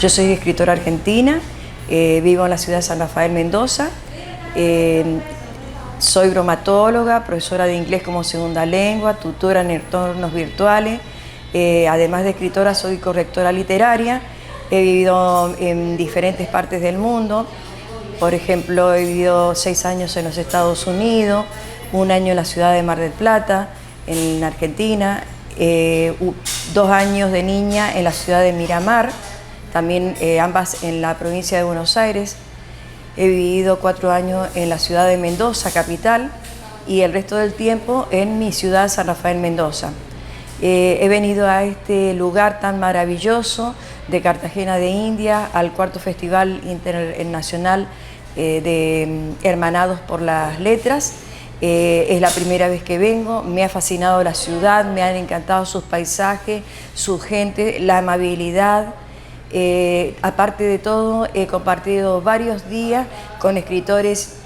Yo soy escritora argentina, vivo en la ciudad de San Rafael, Mendoza. Soy bromatóloga, profesora de inglés como segunda lengua, tutora en entornos virtuales. Además de escritora, soy correctora literaria. He vivido en diferentes partes del mundo. Por ejemplo, he vivido 6 años en los Estados Unidos, 1 año en la ciudad de Mar del Plata, en Argentina, 2 años de niña en la ciudad de Miramar, también ambas en la provincia de Buenos Aires. He vivido 4 años en la ciudad de Mendoza, capital, y el resto del tiempo en mi ciudad, San Rafael, Mendoza. He venido a este lugar tan maravilloso de Cartagena de India, al 4º Festival Internacional de Hermanados por las Letras. Es la primera vez que vengo, me ha fascinado la ciudad, me han encantado sus paisajes, su gente, la amabilidad. Aparte de todo, he compartido varios días con escritores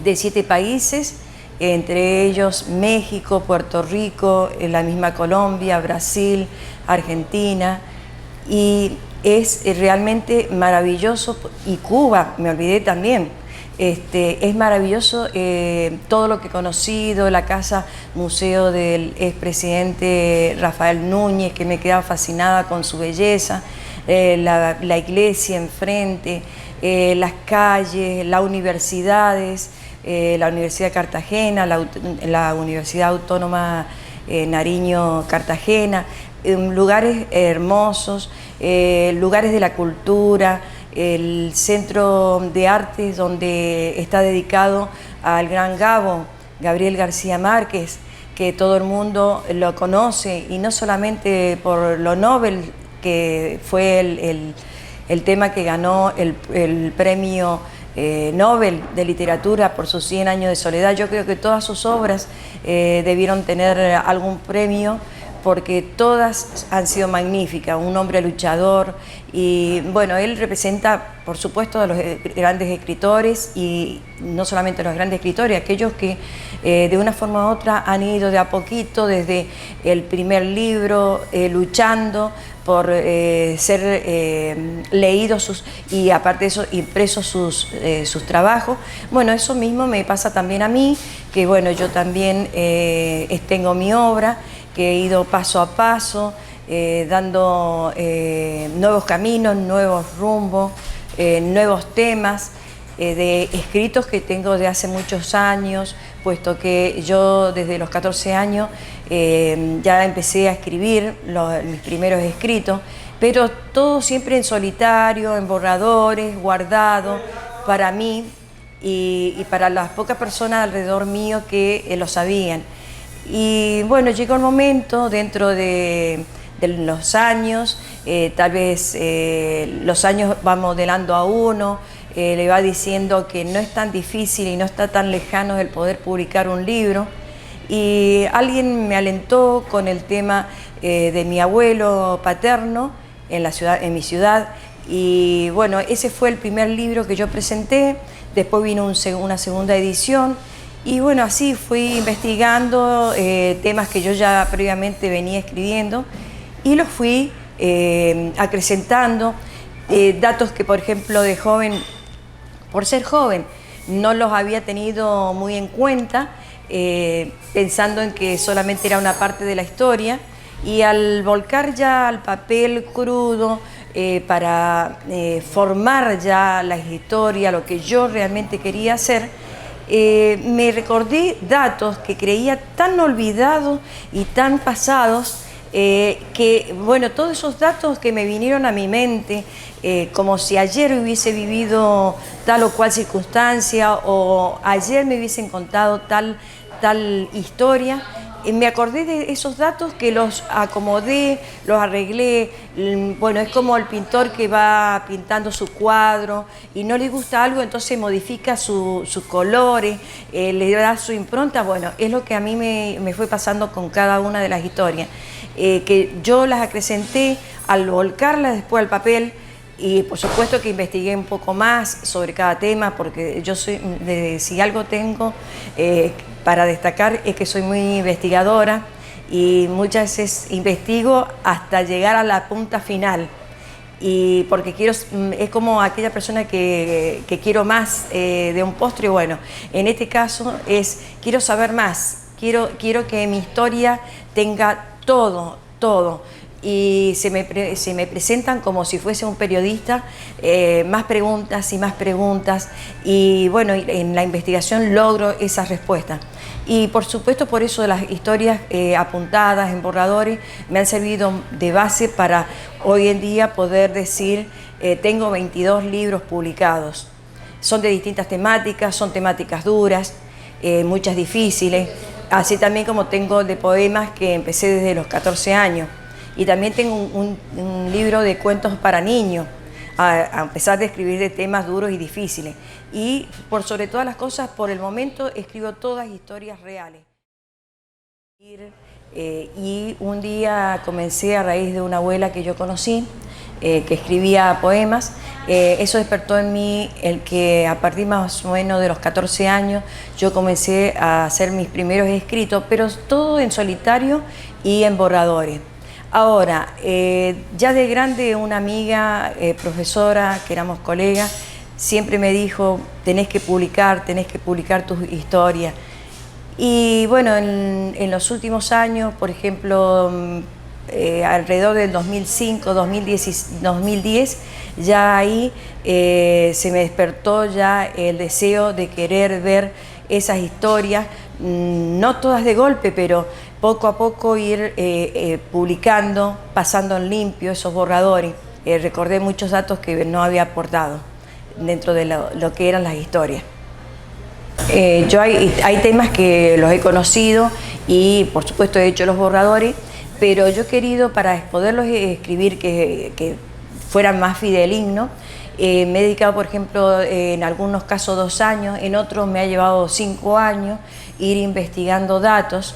de 7 países, entre ellos México, Puerto Rico, la misma Colombia, Brasil, Argentina, y es realmente maravilloso. Y Cuba, me olvidé también. Es maravilloso todo lo que he conocido, la casa museo del expresidente Rafael Núñez, que me quedaba fascinada con su belleza, la iglesia enfrente, las calles, las universidades, la Universidad de Cartagena, la Universidad Autónoma Nariño Cartagena, lugares hermosos, lugares de la cultura, el Centro de Artes donde está dedicado al gran Gabriel García Márquez, que todo el mundo lo conoce, y no solamente por lo Nobel, que fue el tema que ganó el premio Nobel de Literatura por sus 100 años de soledad. Yo creo que todas sus obras debieron tener algún premio, porque todas han sido magníficas. Un hombre luchador, y bueno, él representa, por supuesto, a los grandes escritores, y no solamente a los grandes escritores, aquellos que de una forma u otra han ido de a poquito desde el primer libro, luchando por ser leídos y aparte de eso impresos sus trabajos. Bueno, eso mismo me pasa también a mí, que bueno, yo también tengo mi obra, que he ido paso a paso, dando nuevos caminos, nuevos rumbos, nuevos temas, de escritos que tengo de hace muchos años, puesto que yo desde los 14 años ya empecé a escribir mis primeros escritos, pero todo siempre en solitario, en borradores, guardado para mí y para las pocas personas alrededor mío que lo sabían. Y bueno, llegó el momento, dentro de los años, tal vez los años van modelando a uno, le va diciendo que no es tan difícil y no está tan lejano el poder publicar un libro. Y alguien me alentó con el tema de mi abuelo paterno en mi ciudad, y bueno, ese fue el primer libro que yo presenté. Después vino una segunda edición. Y bueno, así fui investigando temas que yo ya previamente venía escribiendo, y los fui acrecentando, datos que, por ejemplo, de joven, por ser joven, no los había tenido muy en cuenta, pensando en que solamente era una parte de la historia, y al volcar ya al papel crudo, para formar ya la historia, lo que yo realmente quería hacer, me recordé datos que creía tan olvidados y tan pasados, que bueno, todos esos datos que me vinieron a mi mente, como si ayer hubiese vivido tal o cual circunstancia, o ayer me hubiesen contado tal historia. Me acordé de esos datos, que los acomodé, los arreglé. Bueno, es como el pintor que va pintando su cuadro y no le gusta algo, entonces modifica sus colores, le da su impronta. Bueno, es lo que a mí me fue pasando con cada una de las historias, que yo las acrecenté al volcarlas después al papel. Y por supuesto que investigué un poco más sobre cada tema, porque yo soy, si algo tengo para destacar, es que soy muy investigadora, y muchas veces investigo hasta llegar a la punta final. y porque quiero, es como aquella persona que quiero más de un postre. Bueno, en este caso quiero saber más, quiero que mi historia tenga todo. Y se me presentan como si fuese un periodista, más preguntas y más preguntas, y bueno, en la investigación logro esas respuestas. Y por supuesto, por eso las historias apuntadas en borradores me han servido de base para hoy en día poder decir, tengo 22 libros publicados. Son de distintas temáticas, son temáticas duras, muchas difíciles, así también como tengo de poemas que empecé desde los 14 años. Y también tengo un libro de cuentos para niños, a pesar de escribir de temas duros y difíciles. Y por sobre todas las cosas, por el momento escribo todas historias reales. Y un día comencé a raíz de una abuela que yo conocí, que escribía poemas. Eso despertó en mí el que a partir más o menos de los 14 años yo comencé a hacer mis primeros escritos, pero todo en solitario y en borradores. Ahora, ya de grande, una amiga, profesora, que éramos colegas, siempre me dijo, tenés que publicar tus historias. Y bueno, en los últimos años, por ejemplo, alrededor del 2005, 2010, ya ahí se me despertó ya el deseo de querer ver esas historias, no todas de golpe, pero poco a poco ir publicando, pasando en limpio esos borradores. Recordé muchos datos que no había aportado dentro de lo que eran las historias. Hay temas que los he conocido y por supuesto he hecho los borradores, pero yo he querido, para poderlos escribir que fueran más fidedignos, me he dedicado, por ejemplo, en algunos casos 2 años, en otros me ha llevado 5 años ir investigando datos,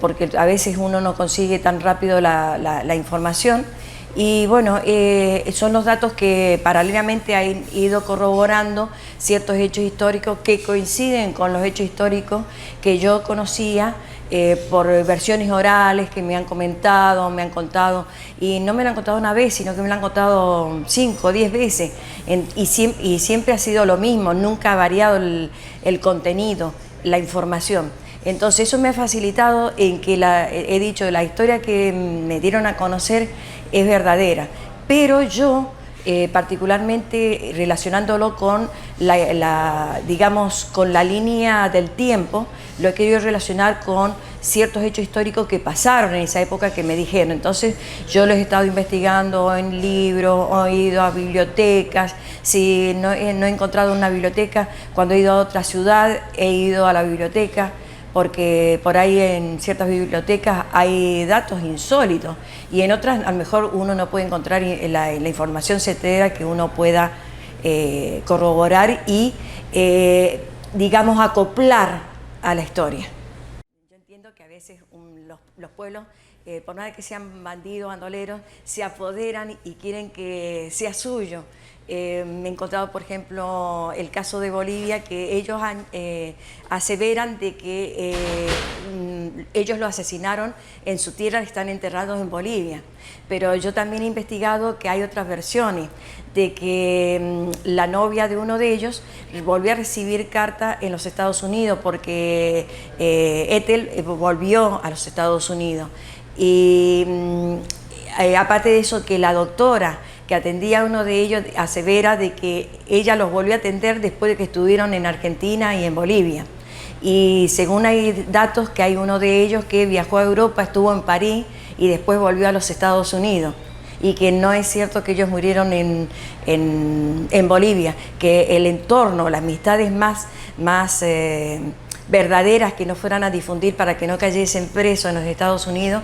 porque a veces uno no consigue tan rápido la información. Y bueno, son los datos que paralelamente han ido corroborando ciertos hechos históricos que coinciden con los hechos históricos que yo conocía por versiones orales que me han comentado, me han contado, y no me lo han contado una vez, sino que me lo han contado 5 o 10 veces, y siempre ha sido lo mismo, nunca ha variado el contenido, la información. Entonces eso me ha facilitado en que he dicho, la historia que me dieron a conocer es verdadera, pero yo particularmente relacionándolo con digamos, con la línea del tiempo, lo he querido relacionar con ciertos hechos históricos que pasaron en esa época que me dijeron. Entonces yo los he estado investigando en libros, he ido a bibliotecas. Si no he encontrado una biblioteca, cuando he ido a otra ciudad he ido a la biblioteca, porque por ahí en ciertas bibliotecas hay datos insólitos y en otras a lo mejor uno no puede encontrar la información certera que uno pueda corroborar y, digamos, acoplar a la historia. Yo entiendo que a veces los pueblos, por nada que sean bandidos, bandoleros, se apoderan y quieren que sea suyo. Me he encontrado, por ejemplo, el caso de Bolivia, que ellos aseveran de que ellos lo asesinaron en su tierra, están enterrados en Bolivia. Pero yo también he investigado que hay otras versiones, de que la novia de uno de ellos volvió a recibir carta en los Estados Unidos, porque Ethel volvió a los Estados Unidos. Y aparte de eso, que la doctora que atendía a uno de ellos asevera de que ella los volvió a atender después de que estuvieron en Argentina y en Bolivia. Y según hay datos que hay uno de ellos que viajó a Europa, estuvo en París y después volvió a los Estados Unidos. Y que no es cierto que ellos murieron en Bolivia, que el entorno, las amistades más verdaderas que no fueran a difundir para que no cayesen presos en los Estados Unidos,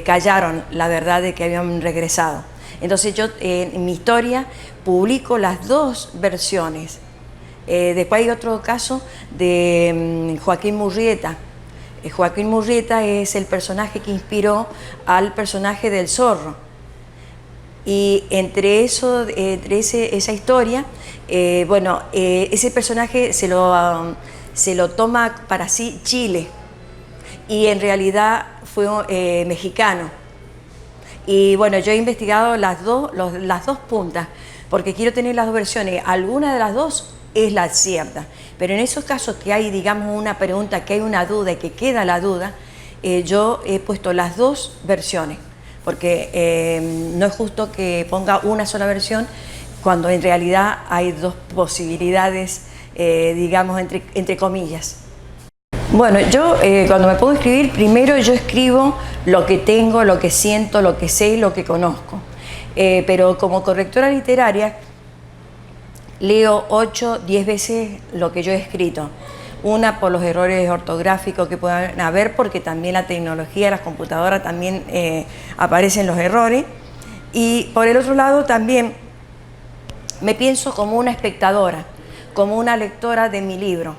callaron la verdad de que habían regresado. Entonces yo en mi historia publico las 2 versiones. Después hay otro caso de Joaquín Murrieta. Joaquín Murrieta es el personaje que inspiró al personaje del Zorro. Y entre esa historia, bueno, ese personaje se lo toma para sí Chile y en realidad fue mexicano. Y bueno, yo he investigado las dos puntas, porque quiero tener las dos versiones. Alguna de las dos es la cierta, pero en esos casos que hay, digamos, una pregunta, que hay una duda y que queda la duda, yo he puesto las dos versiones, porque no es justo que ponga una sola versión cuando en realidad hay dos posibilidades, digamos, entre comillas. Bueno, yo cuando me pongo a escribir, primero yo escribo lo que tengo, lo que siento, lo que sé y lo que conozco. Pero como correctora literaria, leo 8, 10 veces lo que yo he escrito. Una por los errores ortográficos que puedan haber, porque también la tecnología, las computadoras también aparecen los errores. Y por el otro lado también me pienso como una espectadora, como una lectora de mi libro,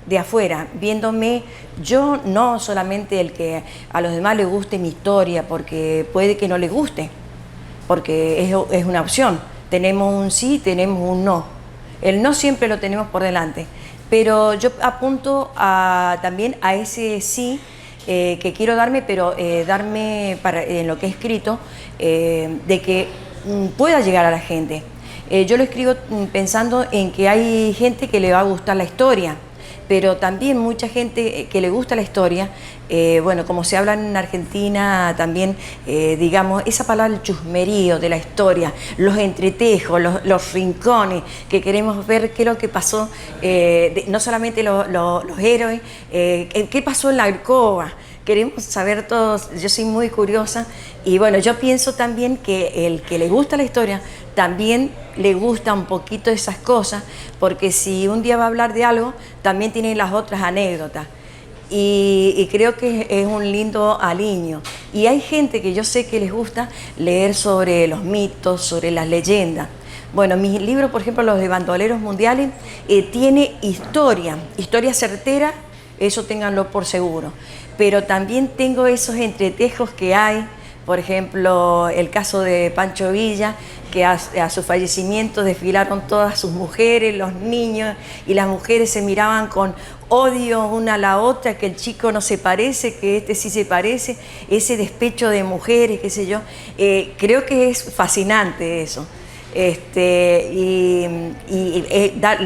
de afuera, viéndome yo, no solamente el que a los demás les guste mi historia, porque puede que no les guste, porque es una opción. Tenemos un sí, tenemos un no. El no siempre lo tenemos por delante, pero yo apunto también a ese sí que quiero darme, pero darme en lo que he escrito, de que pueda llegar a la gente. Yo lo escribo pensando en que hay gente que le va a gustar la historia, pero también mucha gente que le gusta la historia, bueno, como se habla en Argentina también, digamos, esa palabra, el chusmerío de la historia, los entretejos, los rincones, que queremos ver qué es lo que pasó, no solamente los héroes, qué pasó en la alcoba. Queremos saber todos, yo soy muy curiosa y bueno, yo pienso también que el que le gusta la historia también le gusta un poquito esas cosas, porque si un día va a hablar de algo, también tiene las otras anécdotas. Y creo que es un lindo aliño. Y hay gente que yo sé que les gusta leer sobre los mitos, sobre las leyendas. Bueno, mis libros, por ejemplo, los de Bandoleros Mundiales, tiene historia certera, eso ténganlo por seguro. Pero también tengo esos entretejos que hay, por ejemplo, el caso de Pancho Villa, que a su fallecimiento desfilaron todas sus mujeres, los niños, y las mujeres se miraban con odio una a la otra, que el chico no se parece, que este sí se parece, ese despecho de mujeres, qué sé yo. Creo que es fascinante eso. Le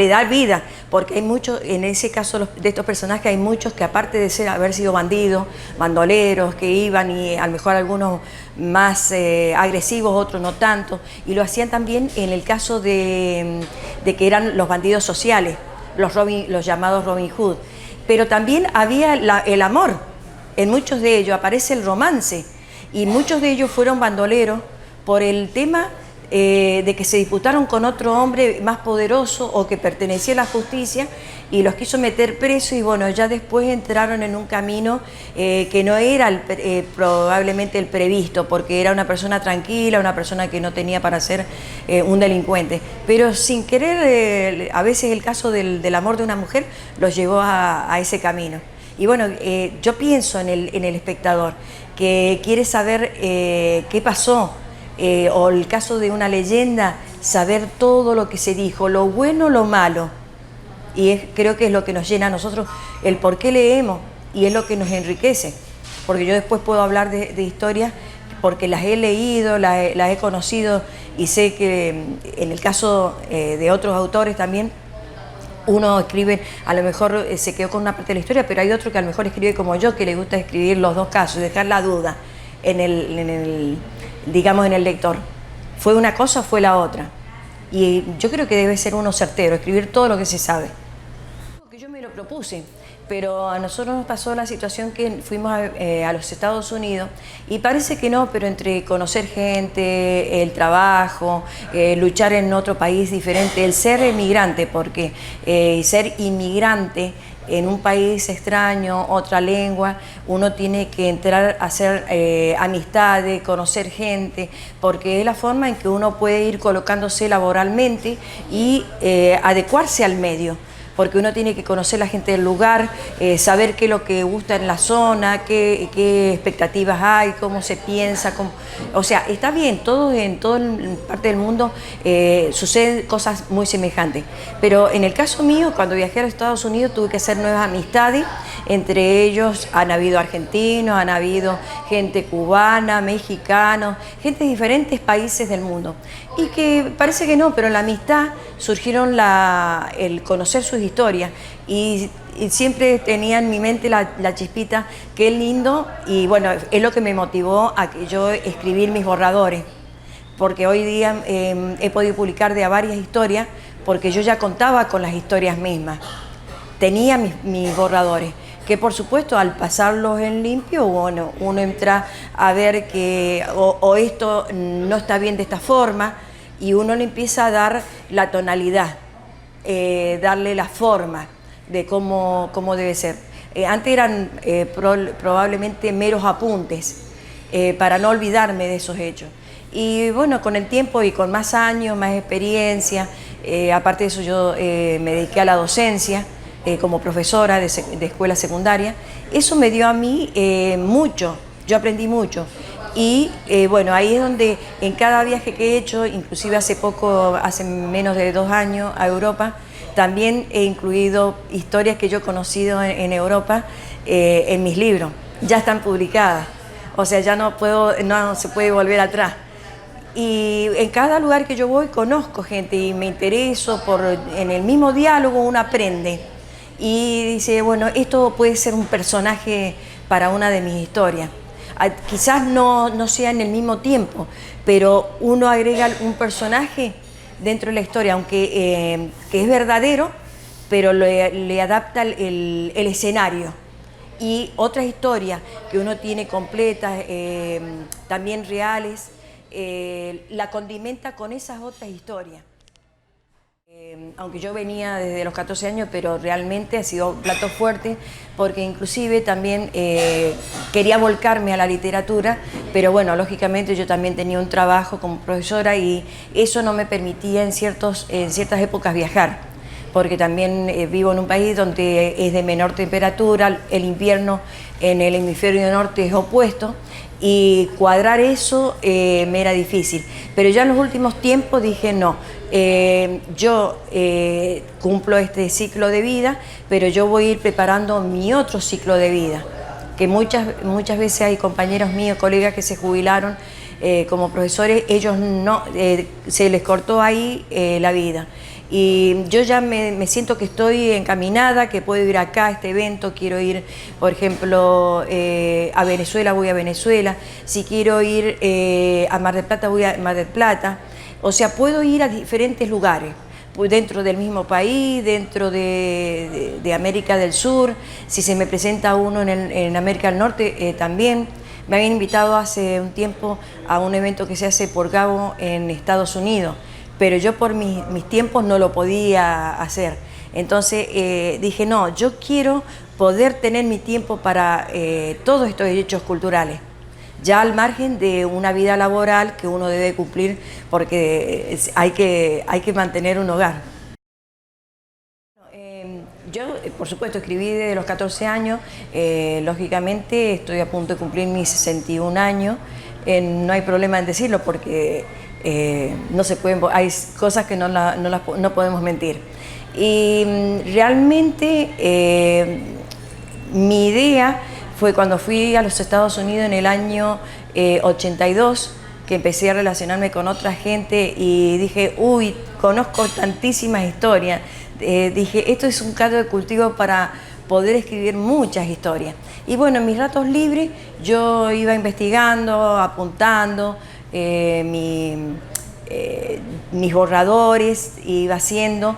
da vida, porque hay muchos, en ese caso de estos personajes, hay muchos que aparte de haber sido bandidos, bandoleros, que iban y a lo mejor algunos más agresivos, otros no tanto, y lo hacían también en el caso de que eran los bandidos sociales, los llamados Robin Hood. Pero también había el amor, en muchos de ellos aparece el romance, y muchos de ellos fueron bandoleros por el tema de que se disputaron con otro hombre más poderoso o que pertenecía a la justicia y los quiso meter presos, y bueno, ya después entraron en un camino que no era probablemente el previsto, porque era una persona tranquila, una persona que no tenía para ser un delincuente, pero sin querer, a veces el caso del amor de una mujer los llevó a ese camino. Y bueno, yo pienso en el espectador que quiere saber qué pasó, o el caso de una leyenda, saber todo lo que se dijo, lo bueno, lo malo. Y creo que es lo que nos llena a nosotros, el por qué leemos, y es lo que nos enriquece. Porque yo después puedo hablar de historias porque las he leído, las he conocido, y sé que en el caso de otros autores también, uno escribe, a lo mejor se quedó con una parte de la historia, pero hay otro que a lo mejor escribe como yo, que le gusta escribir los dos casos, dejar la duda digamos, en el lector. ¿Fue una cosa o fue la otra? Y yo creo que debe ser uno certero, escribir todo lo que se sabe. Que yo me lo propuse, pero a nosotros nos pasó la situación que fuimos a los Estados Unidos, y parece que no, pero entre conocer gente, el trabajo, luchar en otro país diferente, el ser emigrante, porque ser inmigrante en un país extraño, otra lengua, uno tiene que entrar a hacer amistades, conocer gente, porque es la forma en que uno puede ir colocándose laboralmente y adecuarse al medio. porque uno tiene que conocer la gente del lugar, saber qué es lo que gusta en la zona, qué expectativas hay, cómo se piensa, o sea, está bien, en toda parte del mundo suceden cosas muy semejantes, pero en el caso mío, cuando viajé a los Estados Unidos tuve que hacer nuevas amistades, entre ellos han habido argentinos, han habido gente cubana, mexicanos, gente de diferentes países del mundo, y que parece que no, pero en la amistad surgieron el conocer sus historias y siempre tenía en mi mente la chispita, qué lindo, y bueno, es lo que me motivó a que yo escribir mis borradores, porque hoy día he podido publicar de a varias historias, porque yo ya contaba con las historias mismas, tenía mis borradores, que por supuesto al pasarlos en limpio, bueno, uno entra a ver que o esto no está bien de esta forma, y uno le empieza a dar la tonalidad, darle la forma de cómo debe ser. Antes eran probablemente meros apuntes, para no olvidarme de esos hechos. Y bueno, con el tiempo y con más años, más experiencia, aparte de eso yo me dediqué a la docencia, como profesora de escuela secundaria. Eso me dio a mí mucho, yo aprendí mucho. Y bueno, ahí es donde en cada viaje que he hecho, inclusive hace menos de 2 años a Europa, también he incluido historias que yo he conocido en Europa en mis libros. Ya están publicadas, o sea, ya no se puede volver atrás. Y en cada lugar que yo voy conozco gente y me intereso en el mismo diálogo uno aprende. Y dice, bueno, esto puede ser un personaje para una de mis historias. Quizás no sea en el mismo tiempo, pero uno agrega un personaje dentro de la historia, aunque que es verdadero, pero le adapta el escenario. Y otras historias que uno tiene completas, también reales, la condimenta con esas otras historias. Aunque yo venía desde los 14 años, pero realmente ha sido un plato fuerte, porque inclusive también quería volcarme a la literatura, pero bueno, lógicamente yo también tenía un trabajo como profesora y eso no me permitía en ciertas épocas viajar, porque también vivo en un país donde es de menor temperatura, el invierno en el hemisferio norte es opuesto, y cuadrar eso me era difícil. Pero ya en los últimos tiempos dije no, yo cumplo este ciclo de vida, pero yo voy a ir preparando mi otro ciclo de vida, que muchas veces hay compañeros míos, colegas que se jubilaron como profesores, ellos no, se les cortó ahí la vida. Y yo ya me siento que estoy encaminada, que puedo ir acá a este evento, quiero ir, por ejemplo, a Venezuela, voy a Venezuela, si quiero ir a Mar del Plata, voy a Mar del Plata, o sea, puedo ir a diferentes lugares, dentro del mismo país, dentro de América del Sur, si se me presenta uno en América del Norte también. Me habían invitado hace un tiempo a un evento que se hace por Gabo en Estados Unidos, pero yo por mis tiempos no lo podía hacer. Entonces dije, no, yo quiero poder tener mi tiempo para todos estos derechos culturales, ya al margen de una vida laboral que uno debe cumplir, porque hay que mantener un hogar. Yo, por supuesto, escribí desde los 14 años, lógicamente estoy a punto de cumplir mis 61 años, no hay problema en decirlo porque no se pueden, hay cosas que no podemos mentir. Y realmente mi idea fue cuando fui a los Estados Unidos en el año 82, que empecé a relacionarme con otra gente y dije, uy, conozco tantísimas historias. Dije, esto es un caldo de cultivo para poder escribir muchas historias. Y bueno, en mis ratos libres yo iba investigando, apuntando mis borradores, iba haciendo,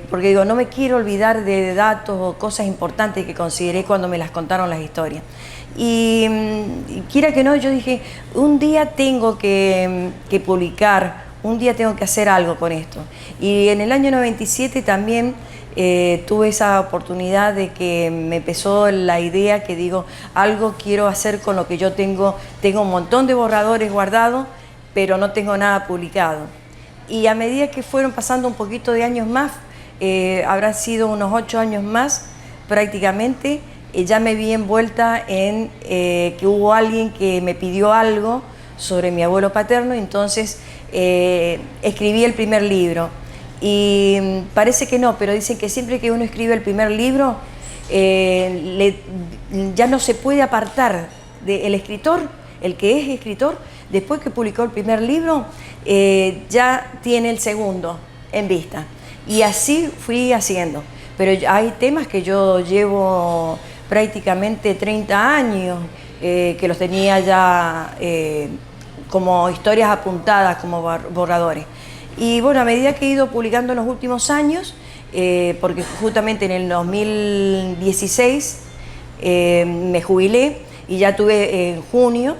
porque digo, no me quiero olvidar de datos o cosas importantes que consideré cuando me las contaron las historias. Y quiera que no, yo dije, un día tengo que publicar, un día tengo que hacer algo con esto. Y en el año 97 también tuve esa oportunidad de que me empezó la idea que digo, algo quiero hacer con lo que yo tengo un montón de borradores guardados, pero no tengo nada publicado. Y a medida que fueron pasando un poquito de años más, habrán sido unos 8 años más prácticamente. Ya me vi envuelta en que hubo alguien que me pidió algo sobre mi abuelo paterno, entonces escribí el primer libro. Y parece que no, pero dicen que siempre que uno escribe el primer libro, ya no se puede apartar del escritor, el que es escritor, después que publicó el primer libro, ya tiene el segundo en vista. Y así fui haciendo. Pero hay temas que yo llevo prácticamente 30 años, que los tenía ya como historias apuntadas, como borradores. Y bueno, a medida que he ido publicando en los últimos años, porque justamente en el 2016 me jubilé y ya tuve en junio,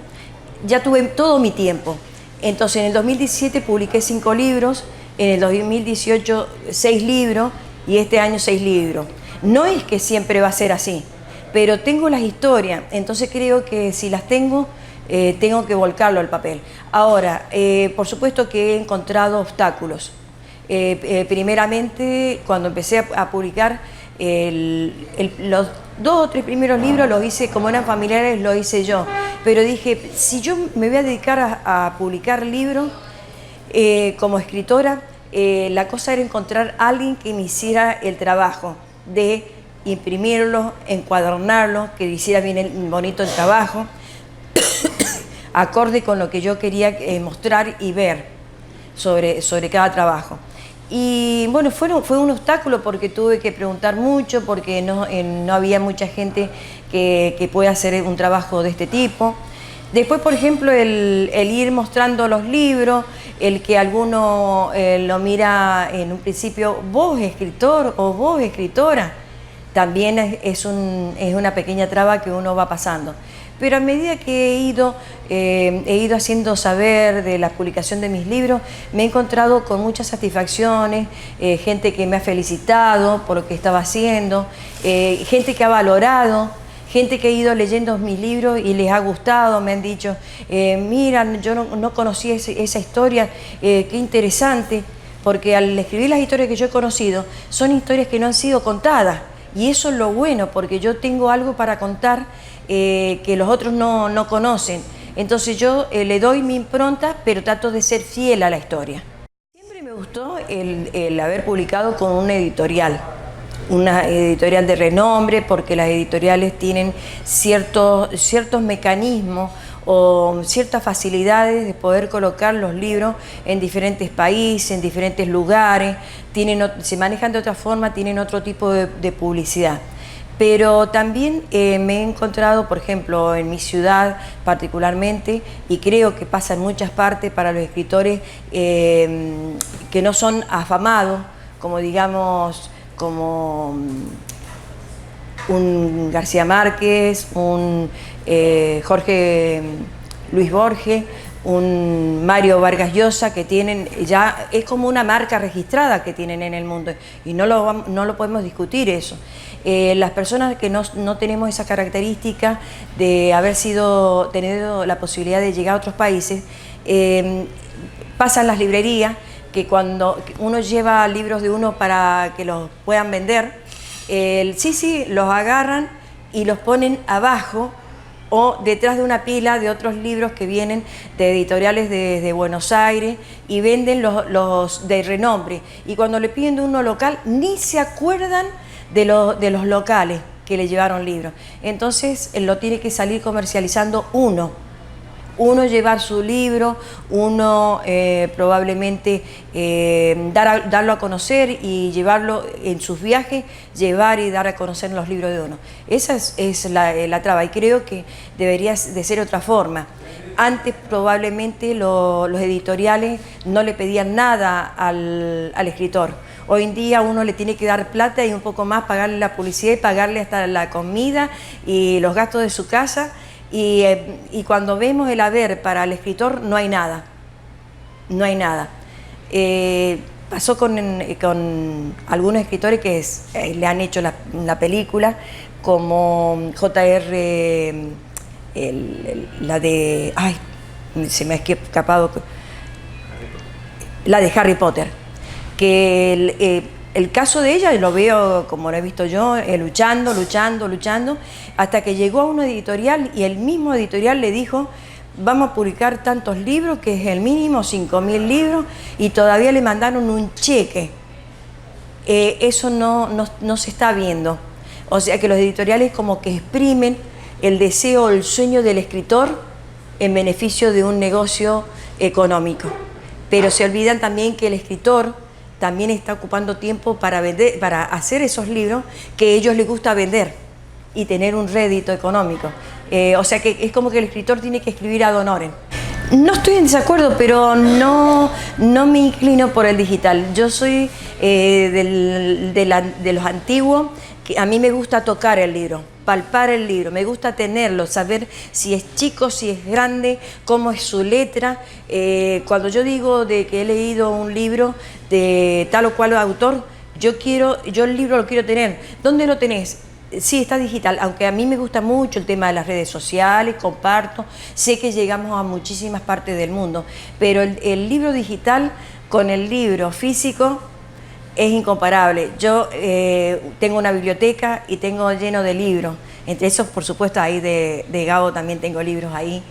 ya tuve todo mi tiempo. Entonces en el 2017 publiqué 5 libros, en el 2018 6 libros y este año 6 libros. No es que siempre va a ser así, pero tengo las historias, entonces creo que si las tengo, tengo que volcarlo al papel. Ahora, por supuesto que he encontrado obstáculos. Primeramente, cuando empecé a publicar, los 2 o 3 primeros libros los hice, como eran familiares, lo hice yo. Pero dije, si yo me voy a dedicar a publicar libros como escritora, la cosa era encontrar a alguien que me hiciera el trabajo de imprimirlos, encuadernarlos, que hiciera bien bonito el trabajo, acorde con lo que yo quería mostrar y ver sobre cada trabajo. Y bueno, fue un obstáculo porque tuve que preguntar mucho, porque no había mucha gente que pueda hacer un trabajo de este tipo. Después, por ejemplo, el ir mostrando los libros, el que alguno lo mira en un principio, vos escritor o vos escritora, también es una pequeña traba que uno va pasando. Pero a medida que he ido haciendo saber de la publicación de mis libros, me he encontrado con muchas satisfacciones, gente que me ha felicitado por lo que estaba haciendo, gente que ha valorado, gente que ha ido leyendo mis libros y les ha gustado, me han dicho, mira, yo no conocí esa historia, qué interesante, porque al escribir las historias que yo he conocido, son historias que no han sido contadas, y eso es lo bueno, porque yo tengo algo para contar que los otros no conocen. Entonces yo le doy mi impronta, pero trato de ser fiel a la historia. Siempre me gustó el haber publicado con una editorial de renombre, porque las editoriales tienen ciertos mecanismos o ciertas facilidades de poder colocar los libros en diferentes países, en diferentes lugares, se manejan de otra forma, tienen otro tipo de publicidad. Pero también me he encontrado, por ejemplo, en mi ciudad particularmente, y creo que pasa en muchas partes para los escritores que no son afamados, como digamos, como un García Márquez, un Jorge Luis Borges, un Mario Vargas Llosa, que tienen ya, es como una marca registrada que tienen en el mundo, y no lo podemos discutir eso. Las personas que no tenemos esa característica de tenido la posibilidad de llegar a otros países, pasan las librerías, que cuando uno lleva libros de uno para que los puedan vender, los agarran y los ponen abajo o detrás de una pila de otros libros que vienen de editoriales de Buenos Aires, y venden los de renombre. Y cuando le piden de uno local, ni se acuerdan de los locales que le llevaron libros. Entonces lo tiene que salir comercializando uno llevar su libro, probablemente darlo a conocer y llevarlo en sus viajes, llevar y dar a conocer los libros de uno. Esa es la traba, y creo que debería de ser otra forma. Antes probablemente los editoriales no le pedían nada al escritor. Hoy en día uno le tiene que dar plata y un poco más, pagarle la publicidad y pagarle hasta la comida y los gastos de su casa. Y cuando vemos el haber para el escritor, no hay nada. No hay nada. Pasó con algunos escritores que le han hecho la película, como J.R., la de... Ay, se me ha escapado. La de Harry Potter. Que el caso de ella lo veo, como lo he visto yo, luchando, hasta que llegó a una editorial y el mismo editorial le dijo: vamos a publicar tantos libros, que es el mínimo, 5.000 libros, y todavía le mandaron un cheque. Eso no se está viendo. O sea que los editoriales como que exprimen el deseo, el sueño del escritor en beneficio de un negocio económico. Pero se olvidan también que el escritor también está ocupando tiempo para vender, para hacer esos libros que a ellos les gusta vender y tener un rédito económico. O sea que es como que el escritor tiene que escribir ad honorem. No estoy en desacuerdo, pero no me inclino por el digital. Yo soy de los antiguos, que a mí me gusta tocar el libro, palpar el libro, me gusta tenerlo, saber si es chico, si es grande, cómo es su letra. Cuando yo digo de que he leído un libro de tal o cual autor, yo el libro lo quiero tener. ¿Dónde lo tenés? Sí, está digital, aunque a mí me gusta mucho el tema de las redes sociales, comparto, sé que llegamos a muchísimas partes del mundo, pero el libro digital con el libro físico es incomparable. Yo tengo una biblioteca y tengo lleno de libros, entre esos, por supuesto, ahí de Gabo también tengo libros ahí,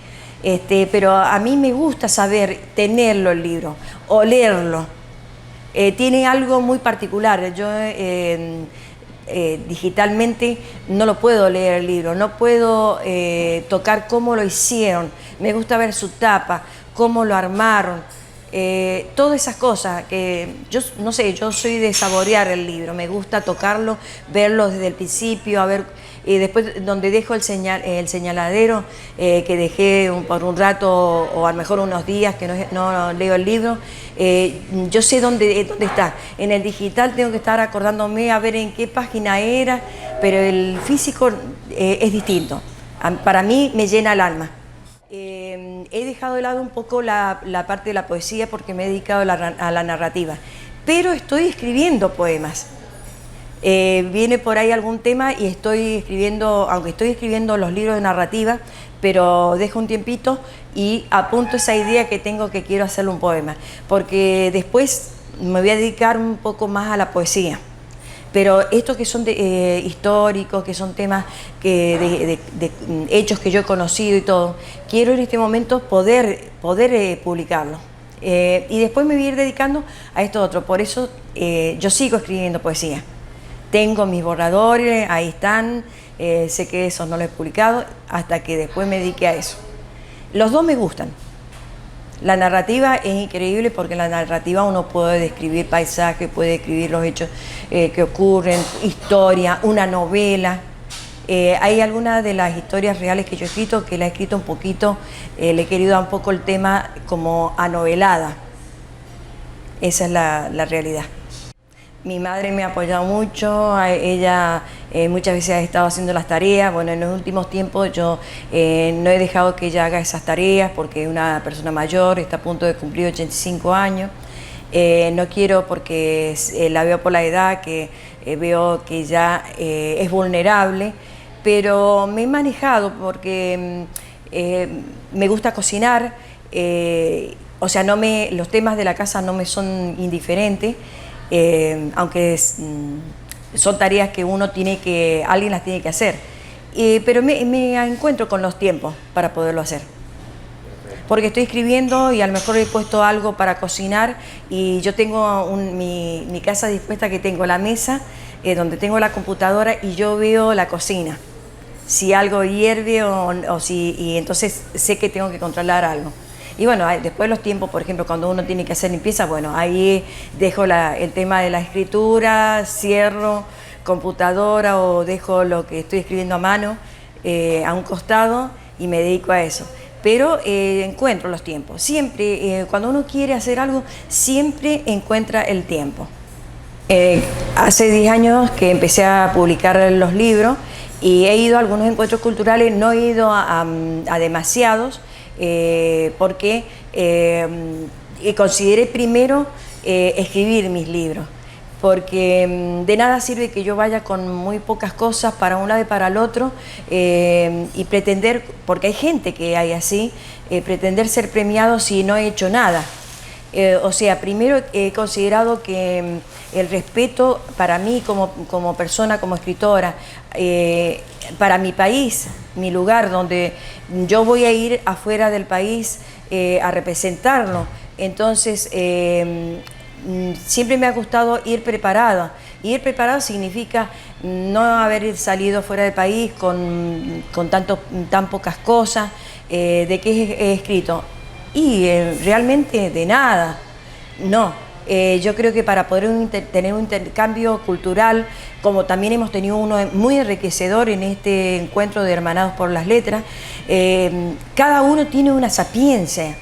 pero a mí me gusta saber tenerlo el libro, olerlo. Tiene algo muy particular. Yo digitalmente no lo puedo leer el libro, no puedo tocar cómo lo hicieron, me gusta ver su tapa, cómo lo armaron, todas esas cosas que yo no sé, yo soy de saborear el libro, me gusta tocarlo, verlo desde el principio, a ver, después donde dejo el señaladero que dejé por un rato o a lo mejor unos días que no leo el libro, yo sé dónde está. En el digital tengo que estar acordándome a ver en qué página era, pero el físico es distinto. Para mí me llena el alma. He dejado de lado un poco la parte de la poesía porque me he dedicado a la narrativa, pero estoy escribiendo poemas. Viene por ahí algún tema y estoy escribiendo, aunque estoy escribiendo los libros de narrativa, pero dejo un tiempito y apunto esa idea que tengo, que quiero hacerle un poema, porque después me voy a dedicar un poco más a la poesía. Pero estos que son históricos, que son temas de hechos que yo he conocido y todo, quiero en este momento poder publicarlo. Y después me voy a ir dedicando a esto otro. Por eso yo sigo escribiendo poesía. Tengo mis borradores, ahí están, sé que esos no los he publicado, hasta que después me dedique a eso. Los dos me gustan. La narrativa es increíble porque en la narrativa uno puede describir paisajes, puede describir los hechos que ocurren, historia, una novela. Hay algunas de las historias reales que yo he escrito, que la he escrito un poquito, le he querido dar un poco el tema como anovelada. Esa es la realidad. Mi madre me ha apoyado mucho, ella muchas veces ha estado haciendo las tareas. Bueno, en los últimos tiempos yo no he dejado que ella haga esas tareas porque es una persona mayor, está a punto de cumplir 85 años. No quiero porque la veo por la edad, que veo que ya es vulnerable, pero me he manejado porque me gusta cocinar, o sea, los temas de la casa no me son indiferentes. Aunque son tareas que alguien las tiene que hacer, pero me encuentro con los tiempos para poderlo hacer, porque estoy escribiendo y a lo mejor he puesto algo para cocinar y yo tengo mi casa dispuesta, que tengo la mesa donde tengo la computadora y yo veo la cocina, si algo hierve y entonces sé que tengo que controlar algo. Y bueno, después los tiempos, por ejemplo, cuando uno tiene que hacer limpieza, bueno, ahí dejo el tema de la escritura, cierro computadora o dejo lo que estoy escribiendo a mano a un costado y me dedico a eso. Pero encuentro los tiempos. Siempre, cuando uno quiere hacer algo, siempre encuentra el tiempo. Hace 10 años que empecé a publicar los libros y he ido a algunos encuentros culturales, no he ido a demasiados, porque consideré primero escribir mis libros, porque de nada sirve que yo vaya con muy pocas cosas para un lado y para el otro y pretender, porque hay gente que hay así, pretender ser premiado si no he hecho nada. O sea, primero he considerado que el respeto para mí como persona, como escritora, para mi país, mi lugar, donde yo voy a ir afuera del país a representarlo. Entonces, siempre me ha gustado ir preparada. Ir preparado significa no haber salido fuera del país con tan pocas cosas. ¿De qué he escrito? Y realmente de nada, no. Yo creo que para poder tener un intercambio cultural, como también hemos tenido uno muy enriquecedor en este encuentro de Hermanados por las Letras, cada uno tiene una sapiencia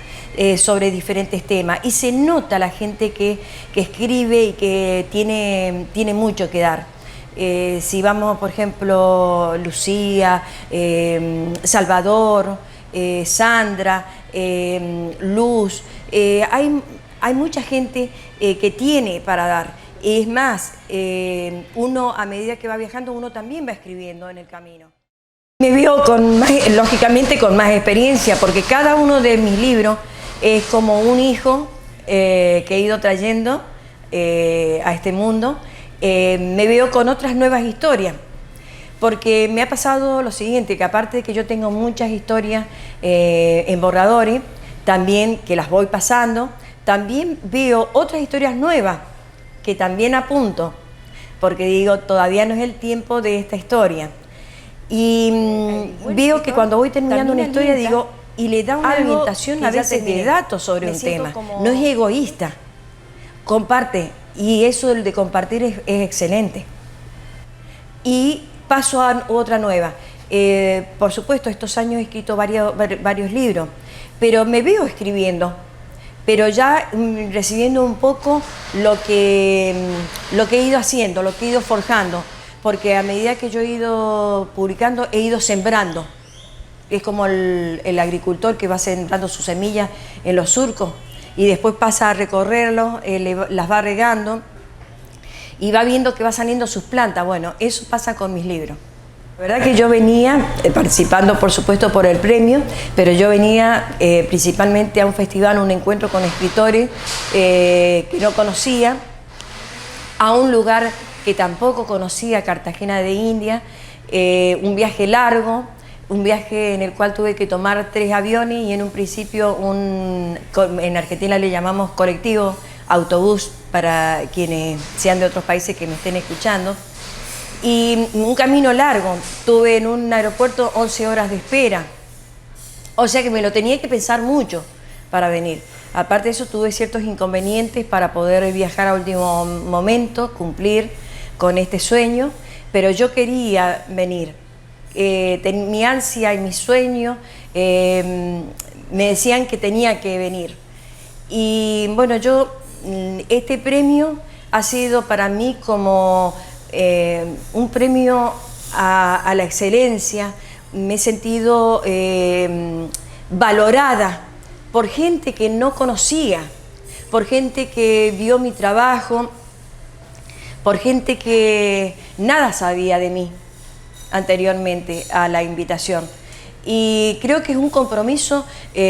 sobre diferentes temas y se nota la gente que escribe y que tiene mucho que dar. Si vamos, por ejemplo, Lucía, Salvador, Sandra, Luz, hay mucha gente que tiene para dar. Es más, uno a medida que va viajando, uno también va escribiendo en el camino. Me veo lógicamente con más experiencia, porque cada uno de mis libros es como un hijo que he ido trayendo a este mundo. Me veo con otras nuevas historias, porque me ha pasado lo siguiente, que aparte de que yo tengo muchas historias en borradores, también que las voy pasando, también veo otras historias nuevas que también apunto, porque digo, todavía no es el tiempo de esta historia. Y veo que cuando voy terminando una historia digo, y le da una ambientación a veces de datos sobre un tema. No es egoísta, comparte, y eso de compartir es excelente. Y paso a otra nueva. Por supuesto, estos años he escrito varios libros, pero me veo escribiendo, pero ya recibiendo un poco lo que he ido haciendo, lo que he ido forjando, porque a medida que yo he ido publicando, he ido sembrando. Es como el agricultor que va sembrando sus semillas en los surcos y después pasa a recorrerlos, las va regando y va viendo que va saliendo sus plantas. Bueno, eso pasa con mis libros. La verdad que yo venía participando, por supuesto, por el premio, pero yo venía principalmente a un festival, un encuentro con escritores que no conocía, a un lugar que tampoco conocía, Cartagena de India, un viaje largo, un viaje en el cual tuve que tomar 3 aviones y en un principio en Argentina le llamamos colectivo, autobús, para quienes sean de otros países que me estén escuchando. Y un camino largo, tuve en un aeropuerto 11 horas de espera, o sea que me lo tenía que pensar mucho para venir. Aparte de eso tuve ciertos inconvenientes para poder viajar a último momento, cumplir con este sueño, pero yo quería venir. Mi ansia y mi sueño me decían que tenía que venir. Y bueno, este premio ha sido para mí como un premio a la excelencia. Me he sentido valorada por gente que no conocía, por gente que vio mi trabajo, por gente que nada sabía de mí anteriormente a la invitación. Y creo que es un compromiso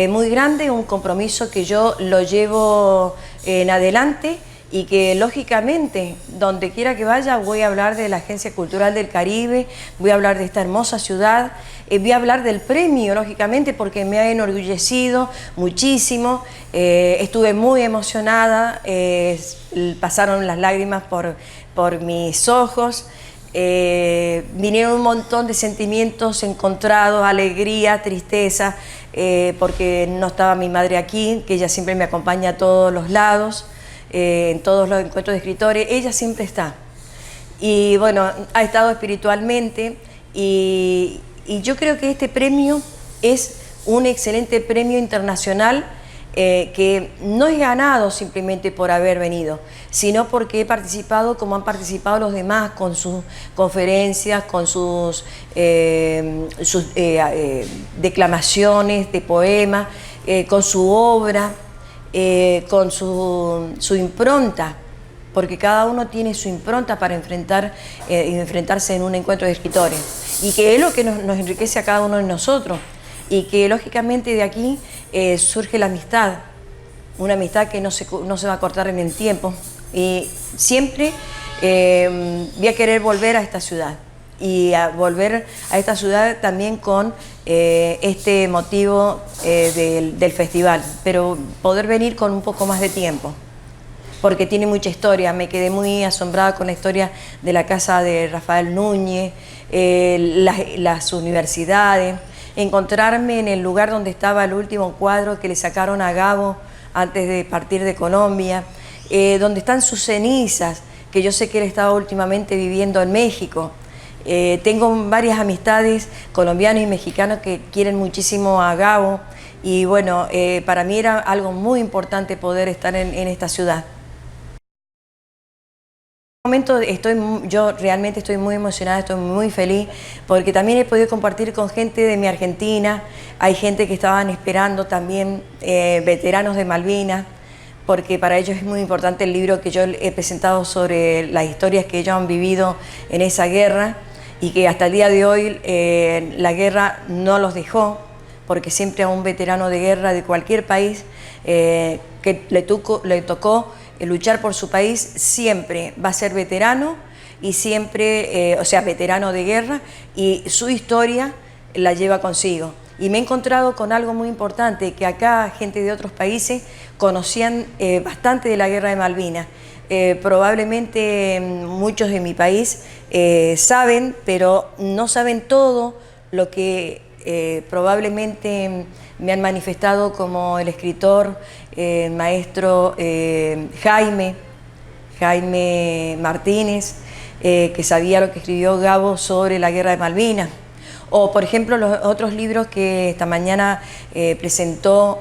muy grande, un compromiso que yo lo llevo en adelante y que lógicamente donde quiera que vaya voy a hablar de la Agencia Cultural del Caribe, voy a hablar de esta hermosa ciudad, voy a hablar del premio lógicamente porque me ha enorgullecido muchísimo, estuve muy emocionada, pasaron las lágrimas por mis ojos. Vinieron un montón de sentimientos encontrados, alegría, tristeza, porque no estaba mi madre aquí, que ella siempre me acompaña a todos los lados, en todos los encuentros de escritores, ella siempre está. Y bueno, ha estado espiritualmente y yo creo que este premio es un excelente premio internacional que no he ganado simplemente por haber venido, sino porque he participado como han participado los demás, con sus conferencias, con sus declamaciones de poemas, con su obra, con su impronta, porque cada uno tiene su impronta para enfrentarse en un encuentro de escritores, y que es lo que nos enriquece a cada uno de nosotros, y que lógicamente de aquí surge la amistad, una amistad que no se va a cortar en el tiempo. Y siempre voy a querer volver a esta ciudad y a volver a esta ciudad también con este motivo del festival, pero poder venir con un poco más de tiempo, porque tiene mucha historia. Me quedé muy asombrada con la historia de la casa de Rafael Núñez, las universidades, encontrarme en el lugar donde estaba el último cuadro que le sacaron a Gabo antes de partir de Colombia, donde están sus cenizas, que yo sé que él estaba últimamente viviendo en México. Tengo varias amistades colombianos y mexicanos que quieren muchísimo a Gabo, y bueno, para mí era algo muy importante poder estar en esta ciudad. En este momento yo realmente estoy muy emocionada, estoy muy feliz, porque también he podido compartir con gente de mi Argentina. Hay gente que estaban esperando también, veteranos de Malvinas, porque para ellos es muy importante el libro que yo he presentado sobre las historias que ellos han vivido en esa guerra, y que hasta el día de hoy la guerra no los dejó, porque siempre a un veterano de guerra de cualquier país que le tocó luchar por su país, siempre va a ser veterano, y siempre, o sea, veterano de guerra, y su historia la lleva consigo. Y me he encontrado con algo muy importante, que acá gente de otros países conocían bastante de la guerra de Malvinas. Probablemente muchos de mi país saben, pero no saben todo lo que probablemente me han manifestado, como el escritor, maestro Jaime Martínez, que sabía lo que escribió Gabo sobre la guerra de Malvinas. O, por ejemplo, los otros libros que esta mañana presentó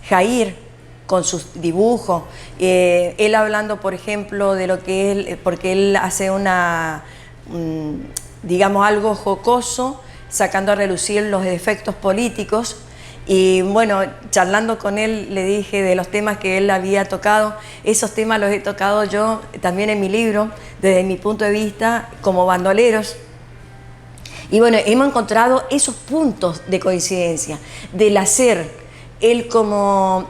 Jair, con sus dibujos, él hablando, por ejemplo, de lo que él, porque él hace digamos, algo jocoso, sacando a relucir los efectos políticos. Y bueno, charlando con él, le dije de los temas que él había tocado. Esos temas los he tocado yo también en mi libro, desde mi punto de vista, como bandoleros. Y bueno, hemos encontrado esos puntos de coincidencia, del hacer. Él como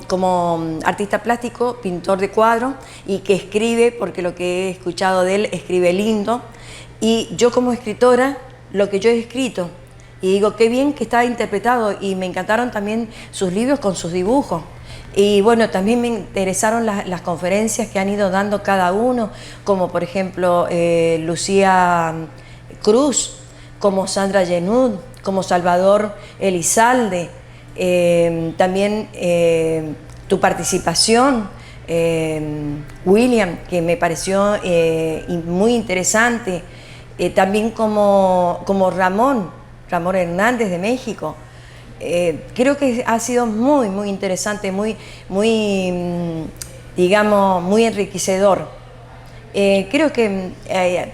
artista plástico, pintor de cuadros, y que escribe, porque lo que he escuchado de él, escribe lindo. Y yo como escritora, lo que yo he escrito. Y digo, qué bien que está interpretado, y me encantaron también sus libros con sus dibujos. Y bueno, también me interesaron las conferencias que han ido dando cada uno, como por ejemplo Lucía Cruz, como Sandra Yenud, como Salvador Elizalde. También tu participación, William, que me pareció muy interesante. También como Ramón Hernández de México. Creo que ha sido muy interesante, digamos, muy enriquecedor. Creo que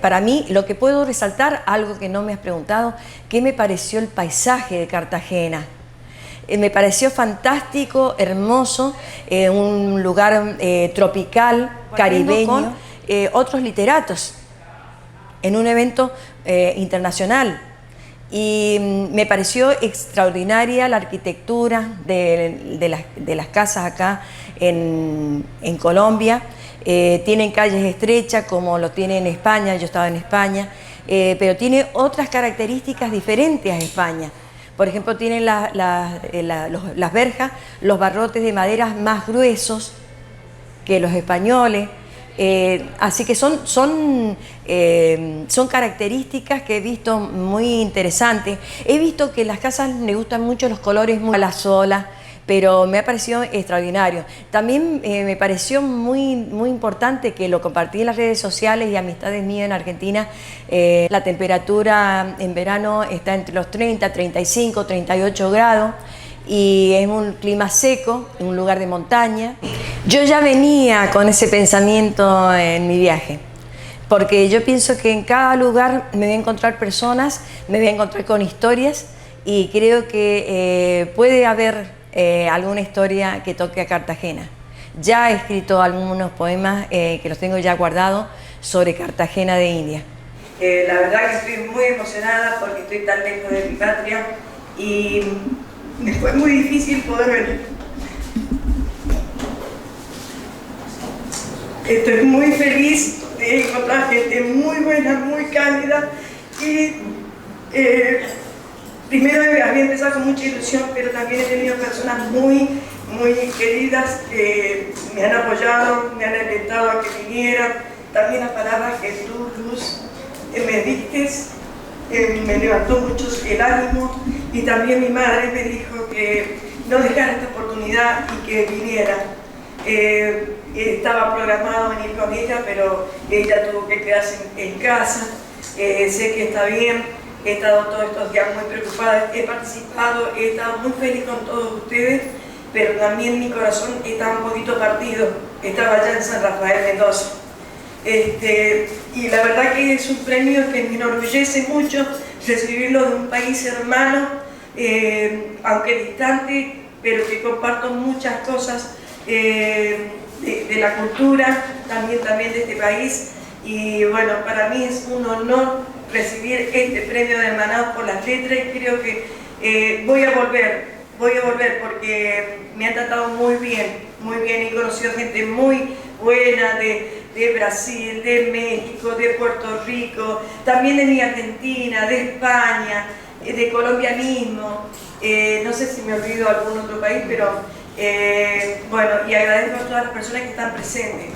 para mí lo que puedo resaltar, algo que no me has preguntado, ¿qué me pareció el paisaje de Cartagena? Me pareció fantástico, hermoso, un lugar tropical, caribeño, con otros literatos en un evento internacional. Y me pareció extraordinaria la arquitectura de las casas acá en Colombia. Tienen calles estrechas como lo tiene en España, yo estaba en España, pero tiene otras características diferentes a España. Por ejemplo, tienen las verjas, los barrotes de madera más gruesos que los españoles. Así que son características que he visto muy interesantes. He visto que las casas le gustan mucho los colores muy a la sola, pero me ha parecido extraordinario. También me pareció muy importante, que lo compartí en las redes sociales y amistades mías en Argentina. La temperatura en verano está entre los 30, 35, 38 grados. Y es un clima seco, en un lugar de montaña. Yo ya venía con ese pensamiento en mi viaje, porque yo pienso que en cada lugar me voy a encontrar personas, me voy a encontrar con historias, y creo que puede haber alguna historia que toque a Cartagena. Ya he escrito algunos poemas que los tengo ya guardados sobre Cartagena de India. La verdad que estoy muy emocionada porque estoy tan lejos de mi patria y me fue muy difícil poder venir. Estoy muy feliz de encontrar gente muy buena, muy cálida y primero había empezado con mucha ilusión, pero también he tenido personas muy queridas que me han apoyado, me han alentado a que viniera. También las palabras que tú, Luz, me diste, me levantó mucho el ánimo, y también mi madre me dijo que no dejara esta oportunidad y que viniera. Estaba programado venir con ella, pero ella tuvo que quedarse en casa. Sé que está bien, he estado todos estos días muy preocupada, he participado, he estado muy feliz con todos ustedes, pero también mi corazón estaba un poquito partido, estaba allá en San Rafael, Mendoza. Y la verdad que es un premio que me enorgullece mucho recibirlo de un país hermano, aunque distante, pero que comparto muchas cosas de la cultura, también de este país. Y bueno, para mí es un honor recibir este premio de Hermanados por las Letras, y creo que voy a volver porque me han tratado muy bien, he conocido gente muy buena de Brasil, de México, de Puerto Rico, también de mi Argentina, de España, de Colombia mismo, no sé si me olvido algún otro país, pero bueno, y agradezco a todas las personas que están presentes.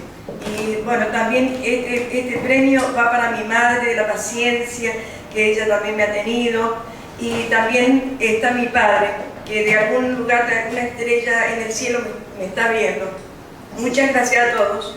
Y bueno, también este premio va para mi madre, de la paciencia que ella también me ha tenido, y también está mi padre, que de algún lugar, de alguna estrella en el cielo me está viendo. Muchas gracias a todos.